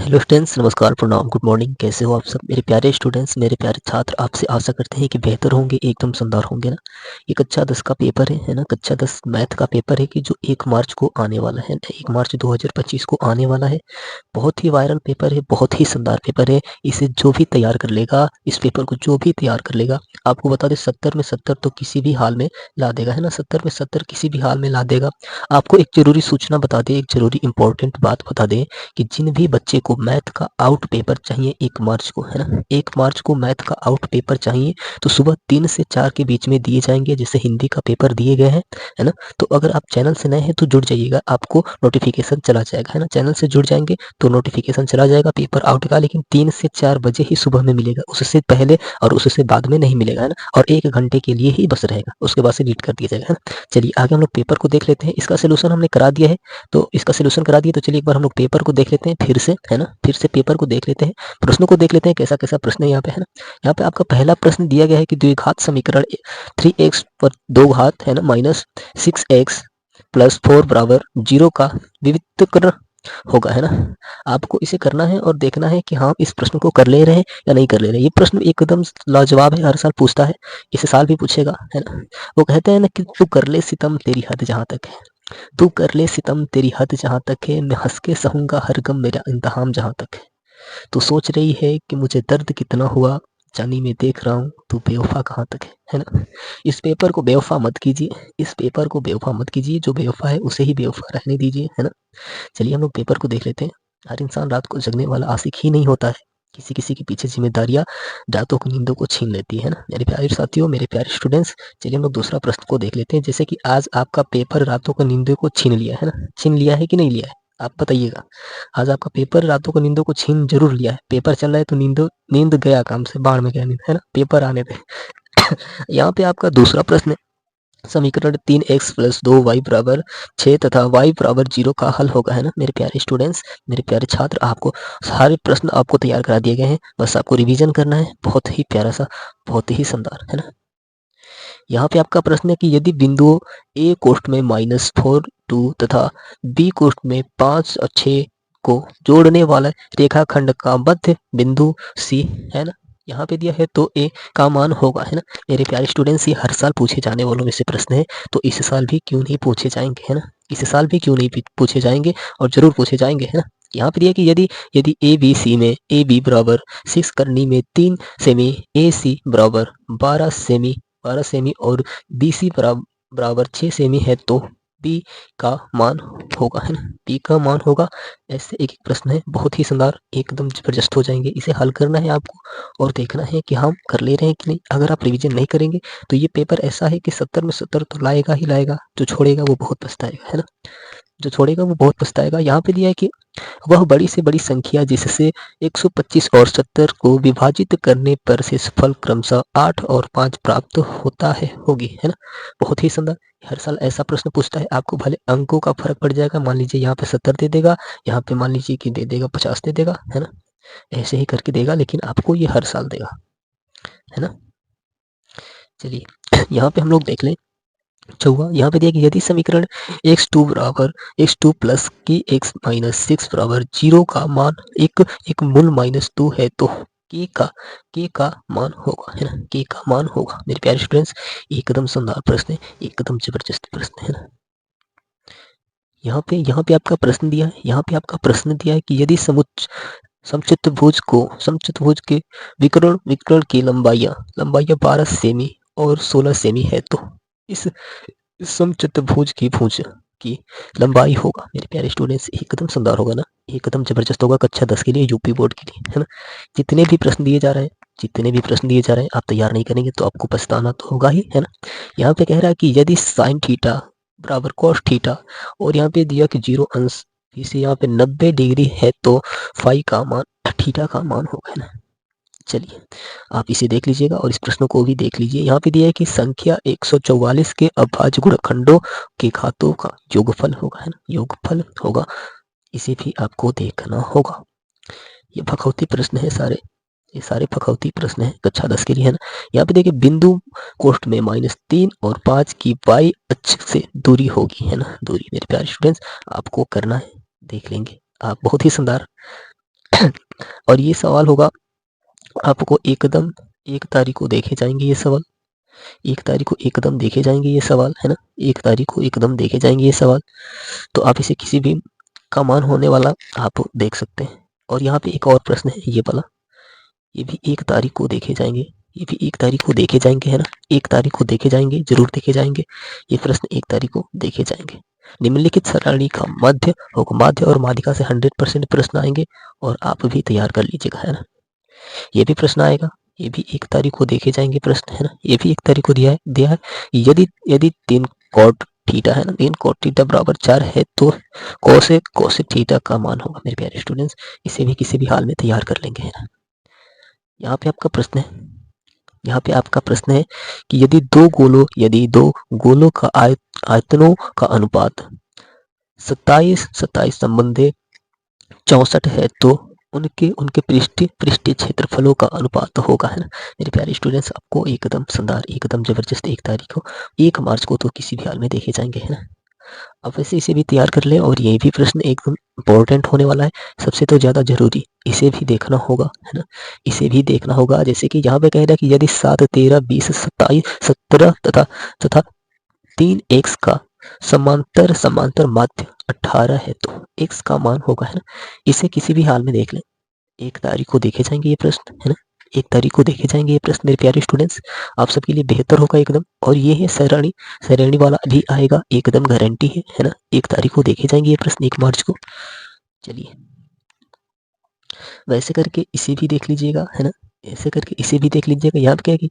Hello students, नमस्कार, प्रणाम, good morning. कैसे हो आप सब मेरे प्यारे स्टूडेंट्स, मेरे प्यारे छात्र। आपसे आशा करते हैं कि बेहतर होंगे, एकदम शानदार होंगे ना। ये कक्षा 10 का पेपर है ना। कक्षा 10 मैथ का पेपर है कि जो 1 मार्च को आने वाला है, 1 मार्च 2025 को आने वाला है। बहुत ही वायरल पेपर है, बहुत ही शानदार पेपर है। इसे जो भी तैयार कर लेगा, इस पेपर को जो भी तैयार कर लेगा, आपको बता दें 70 में 70 तो किसी भी हाल में ला देगा, है ना। 70 में 70 किसी भी हाल में ला देगा। आपको एक जरूरी सूचना बता दें, एक जरूरी इंपॉर्टेंट बात बता दें कि जिन भी बच्चे को मैथ का आउट पेपर चाहिए 1 मार्च को, है ना, 1 मार्च को मैथ का आउट पेपर चाहिए, तो सुबह 3 से 4 के बीच में दिए जाएंगे, जैसे हिंदी का पेपर दिए गए हैं, है ना। तो अगर आप चैनल से नए हैं तो जुड़ जाइएगा, आपको नोटिफिकेशन चला जाएगा, है ना। चैनल से जुड़ जाएंगे तो नोटिफिकेशन चला जाएगा पेपर आउट का, लेकिन 3 से 4 बजे ही सुबह में मिलेगा, उससे पहले और उससे बाद में नहीं मिलेगा, है ना। और 1 घंटे के लिए ही बस रहेगा, उसके बाद से डिलीट कर दिया जाएगा, है ना। चलिए आगे हम लोग पेपर को देख लेते हैं। इसका सोल्यूशन हमने करा दिया है, तो इसका सोल्यूशन करा दिया, तो चलिए एक बार हम लोग पेपर को देख लेते हैं फिर से, है ना। फिर से पेपर को देख लेते हैं, प्रश्नों को देख लेते हैं कैसा कैसा प्रश्न है यहाँ पे, है ना। यहाँ पे आपका पहला प्रश्न दिया गया है कि द्विघात समीकरण 3x पर 2 घात, है ना, माइनस 6x प्लस 4 बराबर 0 का विविधीकरण होगा, है ना। आपको इसे करना है और देखना है कि हाँ इस प्रश्न को कर ले रहे हैं या नहीं कर ले रहे हैं। ये प्रश्न एकदम लाजवाब है, हर साल पूछता है, इस साल भी पूछेगा, है ना। वो कहते हैं ना कि तू कर ले सितम तेरी हद जहाँ तक है, तू कर ले सितम तेरी हद जहाँ तक है, मैं हंस के सहूंगा हर गम मेरा इंतहाम जहाँ तक है। तू सोच रही है कि मुझे दर्द कितना हुआ, जानी मैं देख रहा हूँ तू बेवफा कहाँ तक है ना। इस पेपर को बेवफा मत कीजिए, इस पेपर को बेवफा मत कीजिए, जो बेवफा है उसे ही बेवफा रहने दीजिए, है ना। चलिए हम लोग पेपर को देख लेते हैं। हर इंसान रात को जगने वाला आशिक ही नहीं होता है, किसी किसी के पीछे जिम्मेदारियां रातों की नींदों को छीन लेती है ना। मेरे प्यारे साथियों, मेरे प्यारे स्टूडेंट्स, चलिए हम लोग दूसरा प्रश्न को देख लेते हैं। जैसे कि आज आपका पेपर रातों की नींदों को छीन लिया है ना, छीन लिया है कि नहीं लिया है, आप बताइएगा। आज आपका पेपर रातों को नींदों को छीन जरूर लिया है। पेपर चल रहा है तो नींद गया काम से, बाढ़ में गया नींद, है ना। पेपर आने दे। यहाँ पे आपका दूसरा प्रश्न है, समीकरण 3x प्लस 2y बराबर 6 तथा y बराबर 0 का हल होगा, है ना। मेरे प्यारे स्टूडेंट्स, मेरे प्यारे छात्र, आपको सारे प्रश्न आपको तैयार करा दिए गए हैं, बस आपको रिवीजन करना है। बहुत ही प्यारा सा, बहुत ही शानदार, है ना। यहाँ पे आपका प्रश्न है कि यदि बिंदुओं ए कोष्ठ में -4 2 तथा बी कोष्ठ में 5 और 6 को जोड़ने वाला रेखाखंड का मध्य बिंदु सी, है ना, यहाँ पे दिया है, तो ए का मान होगा, है ना। मेरे प्यारे स्टूडेंट्स, ये हर साल पूछे जाने वालों में से प्रश्न है, तो इस साल भी क्यों नहीं पूछे जाएंगे, है ना। इस साल भी क्यों नहीं पूछे जाएंगे, और जरूर पूछे जाएंगे, है ना। यहाँ पे दिया कि यदि यदि ए बी सी में ए बी बराबर 6 करनी में 3 सेमी, ए सी बराबर 12 सेमी और बी सी बराबर 6 सेमी है, तो बी का मान होगा, है ना। बी का मान होगा। ऐसे एक एक प्रश्न है, बहुत ही शानदार, एकदम जबरदस्त हो जाएंगे। इसे हल करना है आपको और देखना है कि हम कर ले रहे हैं कि नहीं। अगर आप रिवीजन नहीं करेंगे तो ये पेपर ऐसा है कि 70 में 70 तो लाएगा ही लाएगा, जो छोड़ेगा वो बहुत पछताएगा, है ना। जो छोड़ेगा वो बहुत पछताएगा। यहाँ पे दिया है कि वह बड़ी से बड़ी संख्या जिससे 125 और 70 को विभाजित करने पर शेषफल क्रमशः 8 और 5 प्राप्त होता है होगी, है ना। बहुत ही शानदार, हर साल ऐसा प्रश्न पूछता है। आपको भले अंकों का फर्क पड़ जाएगा, मान लीजिए यहाँ पे 70 दे देगा, यहाँ पे मान लीजिए कि दे देगा 50 दे देगा, है ना। ऐसे ही करके देगा, लेकिन आपको ये हर साल देगा, है ना। चलिए यहाँ पे हम लोग देख लें चौवा। यहाँ पे दिया कि यदि समीकरण x2 बराबर x2 प्लस की x माइनस 6 बराबर 0 का मान एक मूल -2 है, तो k का मान होगा, है ना। k का मान होगा। मेरे प्यारे स्टूडेंट्स, एकदम शानदार प्रश्न है, एकदम जबरदस्त प्रश्न है ना। यहाँ पे आपका प्रश्न दिया है, यहाँ पे आपका प्रश्न दिया है कि यदि समचतुर्भुज के विकर्ण विकर्ण की लंबाइयाँ 12 सेमी और 16 सेमी है, तो इस समचतुर्भुज की भुज की लंबाई होगा। मेरे प्यारे स्टूडेंट्स, एकदम शानदार होगा ना, एकदम जबरदस्त होगा कक्षा 10 के लिए, यूपी बोर्ड के लिए, है ना। जितने भी प्रश्न दिए जा रहे हैं, जितने भी प्रश्न दिए जा रहे हैं, आप तैयार नहीं करेंगे तो आपको पछताना तो होगा ही, है ना। यहाँ पे कह रहा है कि यदि साइन थीटा बराबर कॉस थीटा, और यहाँ पे दिया कि 0 अंश इसे यहाँ पे 90 डिग्री है, तो फाई का मान थीटा का मान होगा, है ना। चलिए आप इसे देख लीजिएगा और इस प्रश्न को भी देख लीजिए। यहाँ पे दिया है कि संख्या 144 के अभाज्य गुणनखंडों के घातों का योगफल होगा, है ना, योगफल होगा। इसे भी आपको देखना होगा। ये फखौती प्रश्न है सारे, ये सारे फखौती प्रश्न है कक्षा 10 के लिए, है ना। यहाँ पे देखिए बिंदु कोष्ठ में -3 और 5 की y अक्ष से दूरी होगी, है ना, दूरी। मेरे प्यारे स्टूडेंट्स, आपको करना है, देख लेंगे आप। बहुत ही शानदार और ये सवाल होगा आपको एकदम 1 तारीख को देखे जाएंगे ये सवाल, 1 तारीख को एकदम देखे जाएंगे ये सवाल, है ना, 1 तारीख को एकदम देखे जाएंगे ये सवाल। तो आप इसे किसी भी का मान होने वाला आप देख सकते हैं। और यहाँ पे एक और प्रश्न है ये वाला, ये भी 1 तारीख को देखे जाएंगे, ये भी 1 तारीख को देखे जाएंगे, है ना, 1 तारीख को देखे जाएंगे, जरूर देखे जाएंगे। ये प्रश्न 1 तारीख को देखे जाएंगे। निम्नलिखित सरणी का मध्य होगा, माध्य और माध्यिका से 100% प्रश्न आएंगे और आप भी तैयार कर लीजिएगा, है ना। ये भी प्रश्न आएगा, ये भी 1 तारीख को देखे जाएंगे प्रश्न, है ना, ये भी 1 तारीख को दिया है। यदि यदि 3 कॉट थीटा है ना, 3 कॉट थीटा बराबर 4 है तो कोसेक थीटा का मान होगा मेरे प्यारे स्टूडेंट्स। इसे भी किसी भी हाल में तैयार कर लेंगे, है ना। यहाँ पे आपका प्रश्न है, यहाँ पे आपका प्रश्न है कि यदि दो गोलों का आयतनों का अनुपात 27 संबंधी 64 है तो उनके उनके पृष्ठीय क्षेत्रफलों का अनुपात होगा, है ना। मेरे प्यारे स्टूडेंट्स, आपको एकदम शानदार, एकदम जबरदस्त 1 तारीख को, 1 मार्च को तो किसी भी हाल में देखे जाएंगे, है ना। अब वैसे इसे भी तैयार कर ले और ये भी प्रश्न एकदम इम्पोर्टेंट होने वाला है, सबसे तो ज्यादा जरूरी, इसे भी देखना होगा, है ना। इसे भी देखना होगा। जैसे कि यहाँ पे कह रहा है कि यदि 7, 13, 20, 27, 17 तथा 3 एक्स का समांतर माध्य 18 है तो एक्स का मान होगा, है ना। इसे किसी भी हाल में देख लें, 1 तारीख को देखे जाएंगे ये प्रश्न, है ना, 1 तारीख को देखे जाएंगे ये प्रश्न मेरे प्यारे स्टूडेंट्स। आप सबके लिए बेहतर होगा एकदम। और ये है सरणी वाला भी आएगा, एकदम गारंटी है ना। 1 तारीख को देखे जाएंगे ये प्रश्न, 1 मार्च को। चलिए वैसे करके इसे भी देख लीजिएगा, है ना, ऐसे करके इसे भी देख लीजिएगा। यहाँ पे क्या है कि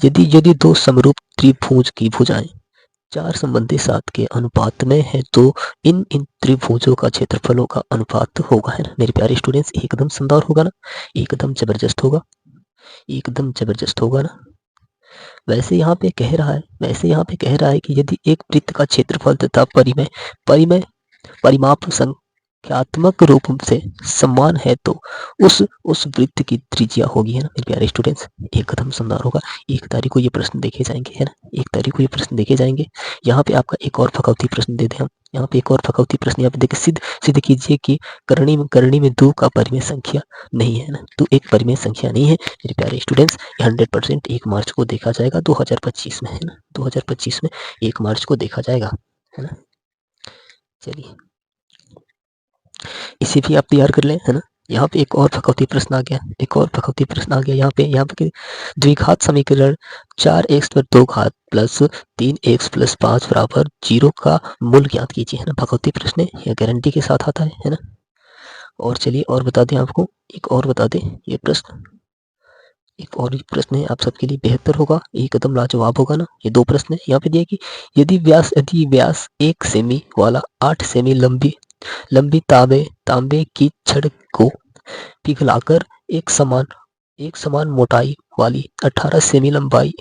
यदि यदि 2 समरूप त्रिभुज की भुजाएं 4 संबंधी 7 के अनुपात में है तो इन त्रिभुजों का क्षेत्रफलों का अनुपात होगा, है ना। मेरे प्यारे स्टूडेंट्स, एकदम शानदार होगा ना, एकदम जबरदस्त होगा, एकदम जबरदस्त होगा ना। वैसे यहाँ पे कह रहा है कि यदि एक वृत्त का क्षेत्रफल तथा परिमय परिमाप संख्यात्मक रूप से समान है तो उस वृत्त की त्रिज्या होगी, है ना। मेरे प्यारे स्टूडेंट्स, एकदम शानदार होगा। 1 तारीख को ये प्रश्न देखे जाएंगे, है ना, 1 तारीख को ये प्रश्न देखे जाएंगे। यहाँ पे आपका एक और फकौती प्रश्न दे दें हम, यहाँ पे एक और फकौती प्रश्न, यहाँ पे देखिए सिद्ध कीजिए कि करणी में 2 का परिमेय संख्या नहीं है ना, 2 एक परिमेय संख्या नहीं है। मेरे प्यारे स्टूडेंट्स, 100% 1 मार्च को देखा जाएगा 2025 में, है ना, 2025 में 1 मार्च को देखा जाएगा, है ना। चलिए इसे भी आप तैयार कर लें, है ना। यहाँ पे एक और फकौती प्रश्न आ गया, एक और फकौती प्रश्न आ गया। यहाँ पे द्विघात समीकरण 4x पर 2 घात प्लस 3x प्लस 5 बराबर 0 का मूल ज्ञात कीजिए, है ना। फकौती प्रश्न है, यह गारंटी के साथ आता है ना। और चलिए और बता दें आपको, एक और बता दें ये प्रश्न, एक और भी प्रश्न है आप सबके लिए बेहतर होगा, एकदम लाजवाब होगा ना। ये 2 प्रश्न है। यहाँ पे दिया कि यदि व्यास 1 सेमी वाला 8 सेमी लंबी तांबे की छड़ को पिघलाकर एक समान मोटाई वाली 18 सेमी लंबाई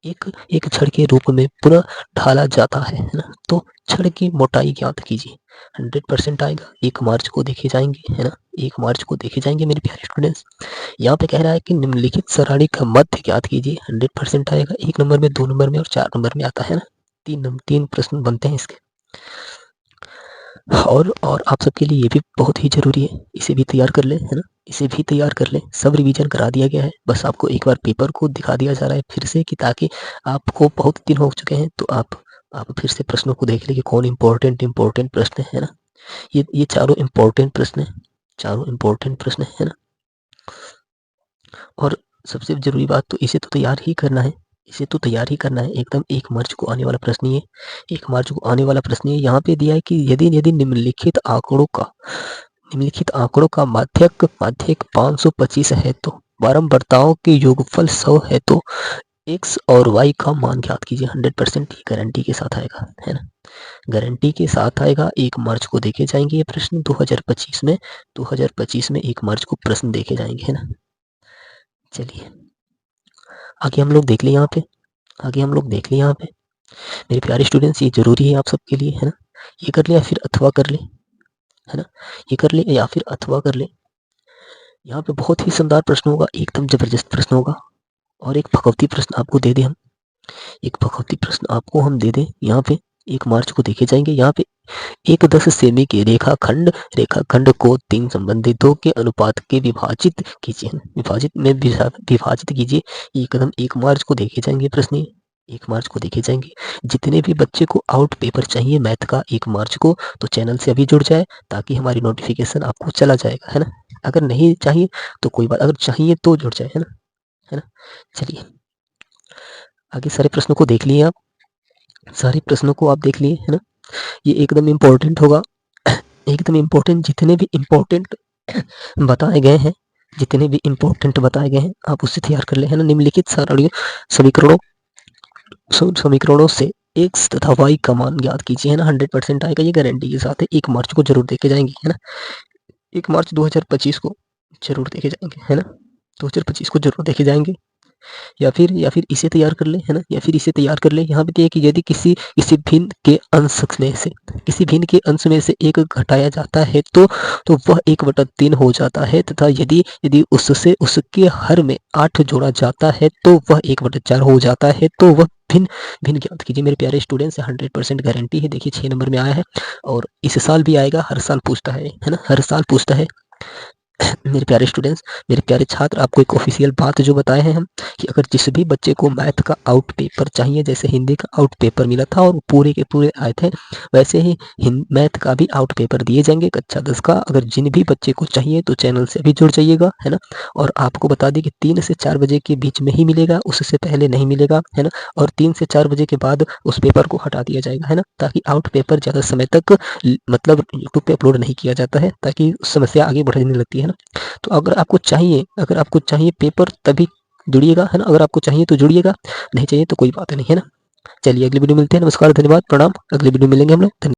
एक एक छड़ के रूप में पुनः ढाला जाता है ना, तो छड़ की मोटाई ज्ञात कीजिए। 100% आएगा, 1 मार्च को देखे जाएंगे, है ना, 1 मार्च को देखे जाएंगे मेरे प्यारे स्टूडेंट्स। यहाँ पे कह रहा है कि निम्नलिखित सरणी का मध्य ज्ञात कीजिए। 100% आएगा, 1 नंबर में, 2 नंबर में और 4 नंबर में आता है ना। 3 प्रश्न बनते हैं इसके। और आप सबके लिए ये भी बहुत ही जरूरी है, इसे भी तैयार कर लें, है ना, इसे भी तैयार कर लें। सब रिवीजन करा दिया गया है, बस आपको एक बार पेपर को दिखा दिया जा रहा है फिर से, कि ताकि आपको बहुत दिन हो चुके हैं तो आप फिर से प्रश्नों को देख लें कि कौन इम्पोर्टेंट प्रश्न है ना। ये चारों इम्पोर्टेंट प्रश्न है, चारों इम्पोर्टेंट प्रश्न है ना। और सबसे जरूरी बात तो इसे तो तैयार ही करना है, इसे तो तैयार ही करना है एकदम। 1 मार्च को आने वाला प्रश्न ही है, 1 मार्च को आने वाला प्रश्न है। यहाँ पे दिया है कि यदि निम्नलिखित आंकड़ों का माध्यक 525 है तो बारंबारताओं के योगफल 100 है तो x और y का मान ज्ञात कीजिए। 100% गारंटी के साथ आएगा, है ना, गारंटी के साथ आएगा। 1 मार्च को देखे जाएंगे ये प्रश्न 2025 में 1 मार्च को प्रश्न देखे जाएंगे, है ना। चलिए आगे हम लोग देख लें यहाँ पे, मेरे प्यारे स्टूडेंट्स, ये जरूरी है आप सबके लिए, है ना। ये कर ले या फिर अथवा कर ले, है ना, ये कर ले या फिर अथवा कर ले। यहाँ पे बहुत ही शानदार प्रश्न होगा, एकदम जबरदस्त प्रश्न होगा। और एक फकौती प्रश्न आपको दे दें हम, एक फकौती प्रश्न आपको हम दे दें यहाँ पे, 1 मार्च को देखे जाएंगे। यहाँ पे 1/10 सेमी के रेखाखंड को 3 संबंधितों के अनुपात के विभाजित कीजिए, विभाजित कीजिए। ये कदम 1 मार्च को देखे जाएंगे। प्रश्न 1 मार्च को देखे जाएंगे। जितने भी बच्चे को आउट पेपर चाहिए मैथ का 1 मार्च को, तो चैनल से अभी जुड़ जाए ताकि हमारी नोटिफिकेशन आपको चला जाएगा, है ना। अगर नहीं चाहिए तो कोई बात, अगर चाहिए तो जुड़ जाए, है ना। चलिए आगे सारे प्रश्नों को देख लिए आप, सारे प्रश्नों को आप देख लिए, है ना। ये एकदम इम्पोर्टेंट होगा, एकदम इम्पोर्टेंट। जितने भी इम्पोर्टेंट बताए गए हैं, जितने भी इम्पोर्टेंट बताए गए हैं आप उससे तैयार कर ले, है ना। निम्नलिखित सारणियों समीकरणों से एक्स तथा वाई का मान ज्ञात कीजिए, है ना। 100% आएगा, ये गारंटी के साथ है। 1 मार्च को जरूर देखे जाएंगे, है ना। 1 मार्च 2025 को जरूर देखे जाएंगे, है ना। 2025 को जरूर देखे जाएंगे। या फिर इसे तैयार कर ले, है ना। या फिर इसे तैयार कर ले। यहाँ पे देखिए कि यदि किसी भिन्न के अंश में से एक घटाया जाता है तो वह 1/3 हो जाता है, तथा यदि उससे उसके हर में 8 जोड़ा जाता है तो वह 1/4 हो जाता है। तो वह भिन्न ज्ञात कीजिए। मेरे प्यारे स्टूडेंट्स, 100% गारंटी है। देखिए 6 नंबर में आया है और इस साल भी आएगा, हर साल पूछता है ना, हर साल पूछता है। मेरे प्यारे स्टूडेंट्स, मेरे प्यारे छात्र, आपको एक ऑफिशियल बात जो बताए हैं हम, कि अगर जिस भी बच्चे को मैथ का आउट पेपर चाहिए, जैसे हिंदी का आउट पेपर मिला था और पूरे के पूरे आए थे, वैसे ही मैथ का भी आउट पेपर दिए जाएंगे कक्षा 10 का। अगर जिन भी बच्चे को चाहिए तो चैनल से भी जुड़ जाइएगा, है ना। और आपको बता दें कि 3 से 4 बजे के बीच में ही मिलेगा, उससे पहले नहीं मिलेगा, है ना। और 3 से 4 बजे के बाद उस पेपर को हटा दिया जाएगा, है ना, ताकि आउट पेपर ज़्यादा समय तक मतलब यूट्यूब पे अपलोड नहीं किया जाता है, ताकि समस्या आगे बढ़ने लगती है ना। तो अगर आपको चाहिए पेपर तभी जुड़िएगा, है ना। अगर आपको चाहिए तो जुड़िएगा, नहीं चाहिए तो कोई बात नहीं, है ना। चलिए अगली वीडियो मिलते हैं। नमस्कार, धन्यवाद, प्रणाम। अगली वीडियो मिलेंगे हम लोग।